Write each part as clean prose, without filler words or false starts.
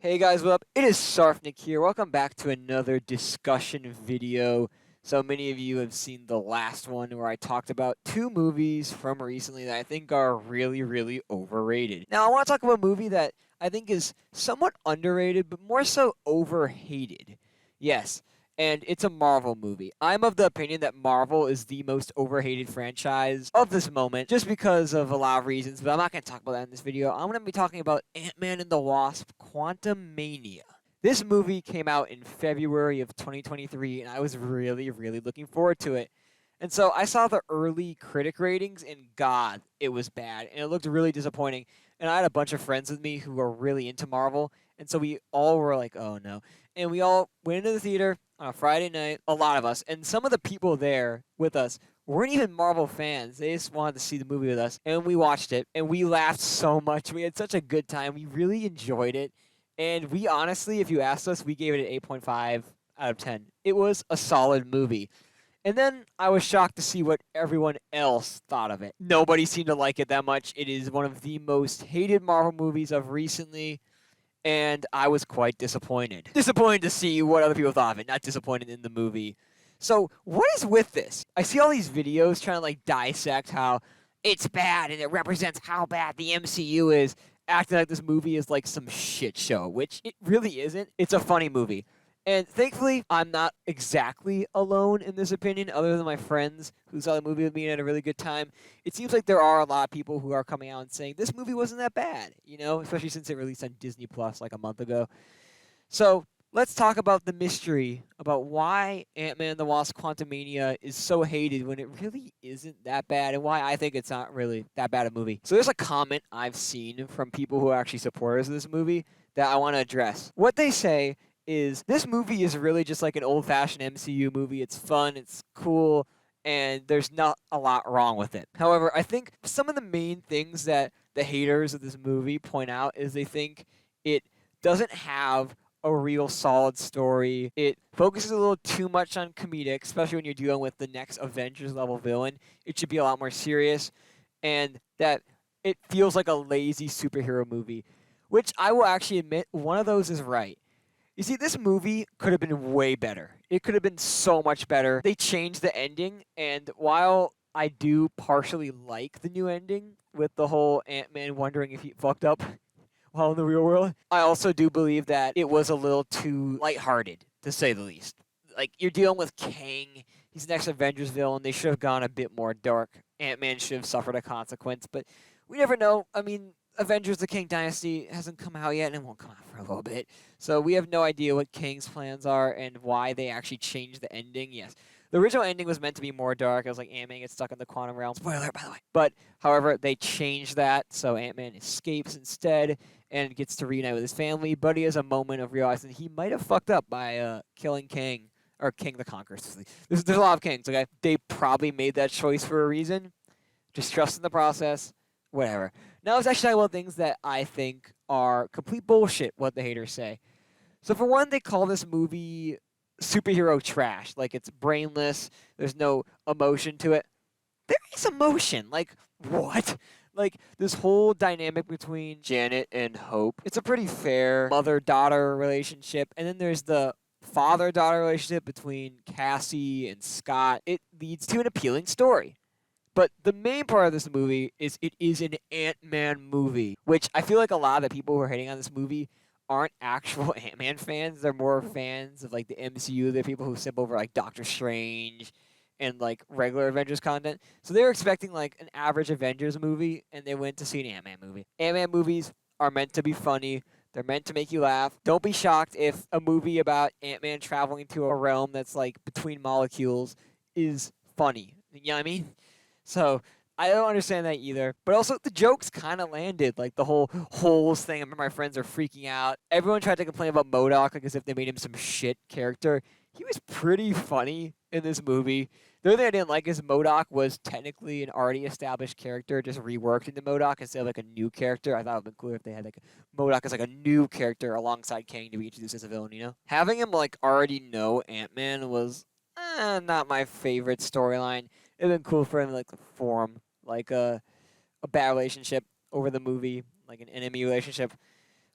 Hey guys, what up? It is Sarfnic here. Welcome back to another discussion video. So many of you have seen the last one where I talked about two movies from recently that I think are really overrated. Now I want to talk about a movie that I think is somewhat underrated, but more so overhated. Yes, and it's a Marvel movie. I'm of the opinion that Marvel is the most overhated franchise of this moment, just because of a lot of reasons, but I'm not going to talk about that in this video. I'm going to be talking about Ant-Man and the Wasp: Quantumania. This movie came out in February of 2023, and I was really looking forward to it. And so I saw the early critic ratings, and God, it was bad, and it looked really disappointing. And I had a bunch of friends with me who were really into Marvel, and so we all were like, oh no. And we all went into the theater on a Friday night, a lot of us, and some of the people there with us weren't even Marvel fans. They just wanted to see the movie with us, and we watched it, and we laughed so much. We had such a good time. We really enjoyed it, and we honestly, if you asked us, we gave it an 8.5 out of 10. It was a solid movie. And then I was shocked to see what everyone else thought of it. Nobody seemed to like it that much. It is one of the most hated Marvel movies of recently, and I was quite disappointed. Disappointed to see what other people thought of it, not disappointed in the movie. So, what is with this? I see all these videos trying to dissect how it's bad and it represents how bad the MCU is, acting like this movie is like some shit show, which it really isn't. It's a funny movie. And thankfully, I'm not exactly alone in this opinion, other than my friends who saw the movie with me and had a really good time. It seems like there are a lot of people who are coming out and saying this movie wasn't that bad, especially since it released on Disney Plus like a month ago. So let's talk about the mystery about why Ant-Man and the Wasp: Quantumania is so hated when it really isn't that bad, and why I think it's not really that bad a movie. So there's a comment I've seen from people who are actually supporters of this movie that I want to address. What they say is this movie is really just like an old-fashioned MCU movie. It's fun, it's cool, and there's not a lot wrong with it. However, I think some of the main things that the haters of this movie point out is they think it doesn't have a real solid story. It focuses a little too much on comedic, especially when you're dealing with the next Avengers level villain. It should be a lot more serious, and that it feels like a lazy superhero movie, which I will actually admit one of those is right. You see, this movie could have been way better. It could have been so much better. They changed the ending, and while I do partially like the new ending with the whole Ant-Man wondering if he fucked up while in the real world, I also do believe that it was a little too lighthearted, to say the least. Like, you're dealing with Kang. He's the next Avengers villain. They should have gone a bit more dark. Ant-Man should have suffered a consequence, but we never know. I mean, Avengers: The Kang Dynasty hasn't come out yet, and it won't come out for a little bit. So we have no idea what Kang's plans are and why they actually changed the ending. Yes, the original ending was meant to be more dark. It was like Ant-Man gets stuck in the quantum realm. Spoiler, by the way. But, however, they changed that, so Ant-Man escapes instead and gets to reunite with his family. But he has a moment of realizing he might have fucked up by killing Kang, or King the Conqueror. There's a lot of Kangs, okay? They probably made that choice for a reason. Just trust in the process. Whatever. Now, it's actually one of the things that I think are complete bullshit, what the haters say. So, for one, they call this movie superhero trash. Like, it's brainless. There's no emotion to it. There is emotion. Like, what? Like, this whole dynamic between Janet and Hope. It's a pretty fair mother-daughter relationship. And then there's the father-daughter relationship between Cassie and Scott. It leads to an appealing story. But the main part of this movie is it is an Ant-Man movie, which I feel like a lot of the people who are hating on this movie aren't actual Ant-Man fans. They're more fans of like the MCU. They're people who sip over like Doctor Strange and like regular Avengers content. So they were expecting like an average Avengers movie, and they went to see an Ant-Man movie. Ant-Man movies are meant to be funny. They're meant to make you laugh. Don't be shocked if a movie about Ant-Man traveling to a realm that's like between molecules is funny. You know what I mean? So I don't understand that either. But also, the jokes kind of landed. Like the whole holes thing. I remember my friends are freaking out. Everyone tried to complain about MODOK, like as if they made him some shit character. He was pretty funny in this movie. The only thing I didn't like is MODOK was technically an already established character, just reworked into MODOK instead of like a new character. I thought it would have been cooler if they had like MODOK as like a new character alongside Kang to be introduced as a villain, you know? Having him like already know Ant-Man was not my favorite storyline. It'd been cool for him like to form like a bad relationship over the movie, like an enemy relationship.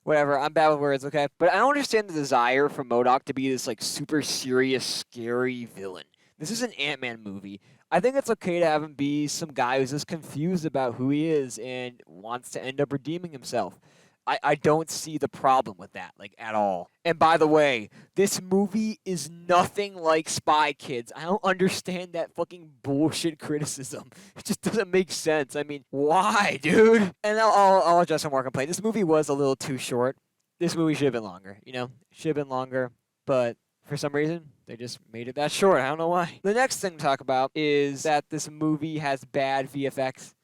Whatever, I'm bad with words, okay? But I don't understand the desire for MODOK to be this like super serious, scary villain. This is an Ant-Man movie. I think it's okay to have him be some guy who's just confused about who he is and wants to end up redeeming himself. I don't see the problem with that, like, at all. And by the way, this movie is nothing like Spy Kids. I don't understand that fucking bullshit criticism. It just doesn't make sense. I mean, why, dude? And I'll address one more complaint. This movie was a little too short. This movie should have been longer, you know? Should have been longer, but for some reason, they just made it that short. I don't know why. The next thing to talk about is that this movie has bad VFX.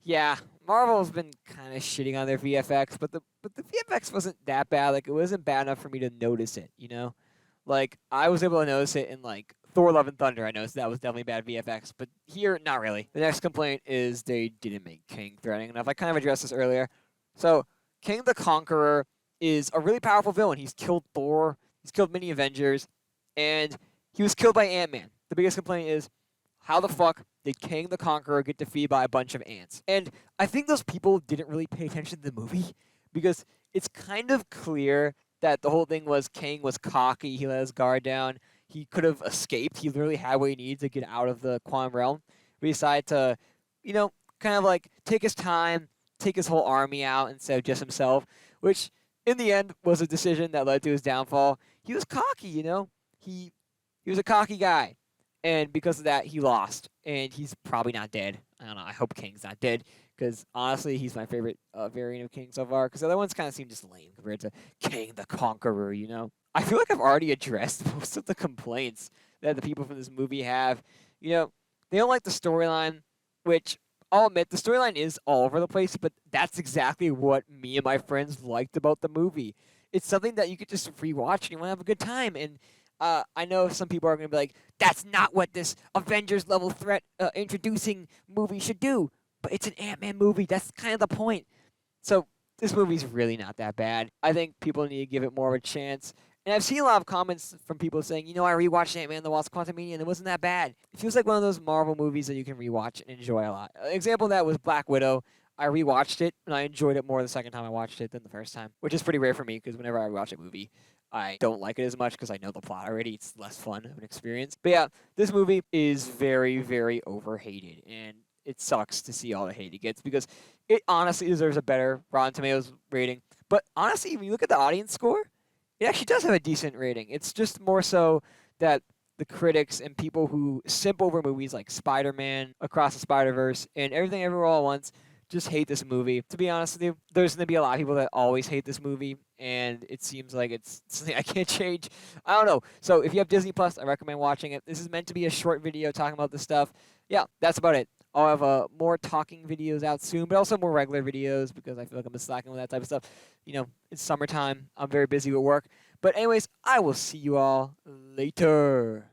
Yeah, Marvel's been kind of shitting on their VFX, but the VFX wasn't that bad. Like, it wasn't bad enough for me to notice it, you know? Like, I was able to notice it in, like, Thor Love and Thunder. I noticed that was definitely bad VFX, but here, not really. The next complaint is they didn't make King threatening enough. I kind of addressed this earlier. So, King the Conqueror is a really powerful villain. He's killed Thor, he's killed many Avengers, and he was killed by Ant-Man. The biggest complaint is, how the fuck did King the Conqueror get defeated by a bunch of ants? And I think those people didn't really pay attention to the movie because it's kind of clear that the whole thing was King was cocky. He let his guard down. He could have escaped. He literally had what he needed to get out of the quantum realm. But he decided to, you know, kind of like take his time, take his whole army out instead of just himself, which in the end was a decision that led to his downfall. He was cocky, you know? He was a cocky guy. And because of that, he lost. And he's probably not dead. I don't know. I hope King's not dead. Because honestly, he's my favorite variant of King so far. Because the other ones kind of seem just lame compared to King the Conqueror, you know? I feel like I've already addressed most of the complaints that the people from this movie have. You know, they don't like the storyline, which I'll admit, the storyline is all over the place. But that's exactly what me and my friends liked about the movie. It's something that you could just rewatch and you want to have a good time. And I know some people are going to be like, that's not what this Avengers level threat introducing movie should do. But it's an Ant-Man movie. That's kind of the point. So this movie's really not that bad. I think people need to give it more of a chance. And I've seen a lot of comments from people saying, you know, I rewatched Ant-Man and the Wasp: Quantumania and it wasn't that bad. It feels like one of those Marvel movies that you can rewatch and enjoy a lot. An example of that was Black Widow. I rewatched it and I enjoyed it more the second time I watched it than the first time, which is pretty rare for me because whenever I watch a movie, I don't like it as much because I know the plot already. It's less fun of an experience. But yeah, this movie is very, very overhated, and it sucks to see all the hate it gets because it honestly deserves a better Rotten Tomatoes rating. But honestly, when you look at the audience score, it actually does have a decent rating. It's just more so that the critics and people who simp over movies like Spider-Man, Across the Spider-Verse, and Everything Everywhere All at Once just hate this movie. To be honest with you, there's going to be a lot of people that always hate this movie, and it seems like it's something I can't change. I don't know. So if you have Disney Plus, I recommend watching it. This is meant to be a short video talking about this stuff. Yeah, that's about it. I'll have more talking videos out soon, but also more regular videos because I feel like I'm slacking with that type of stuff. You know, it's summertime. I'm very busy with work. But anyways, I will see you all later.